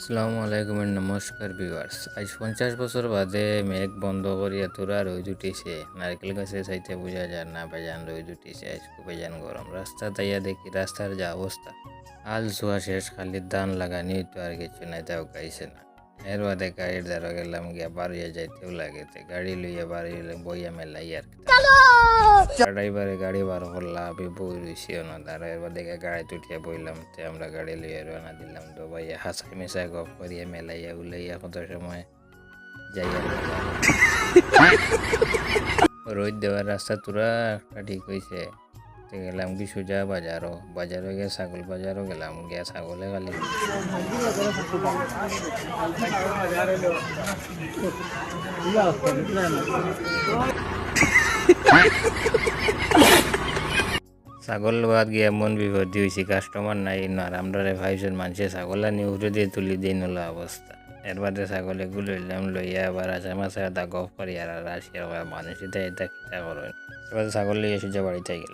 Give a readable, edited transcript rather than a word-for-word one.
আসসালামু আলাইকুম and নমস্কার ভিউয়ার্স। আজ 50 বছর বাদে মেঘ বন্ধ করিয়া তোরা রোদ উঠিছে। নারকেল গাছে চাইতে বোঝা যায় না বেজান রোদ উঠিছে। আজ খুব বেজান গরম। রাস্তা তাইয়া দেখি রাস্তার যা অবস্থা। হাল ছোয়া শেষ, খালি ধান লাগানি তো আর কিছু নাই, তাও গাইছে না। এর বাদে গাড়ির দ্বারা গেলাম গিয়া বাড়িয়ে যাইতেও লাগে, গাড়ি লইয়া বাড়ি বইয়া মেলাই আর কি। ড্রাইভারে গাড়ি বার করলা, আমি বই রইছি না তারা। এর বাদে গাড়ি উঠিয়া বইলাম, তে আমরা গাড়ি লইয়া রওনা দিলাম। তো ভাইয়া হাসাই মেশা গপ করিয়া মেলাইয়া উলাইয়া কত সময় যাইয়া রোদ দেওয়ার রাস্তা তোরা একটা ঠিক হয়েছে। তো গেলাম কি সোজা বাজারও গিয়ে ছাগল বাজারও গেলাম গিয়া ছাগলে খালি ছাগল লোয়াত গিয়ে এমন বিপত্তি হয়েছি, কাস্টমার নাই না। আর আমরা 5 জন মানুষের ছাগল আনি উঠে দিয়ে তুলি দিয়ে নিলো অবস্থা। এর বাদে ছাগলে লইলাম, লইয়া আবার আশা মাসে দা গফ করি আর আসি আর মানুষ এটা খিতা করেন। এবার ছাগল লিয়ে সোজা বাড়িতে গেল।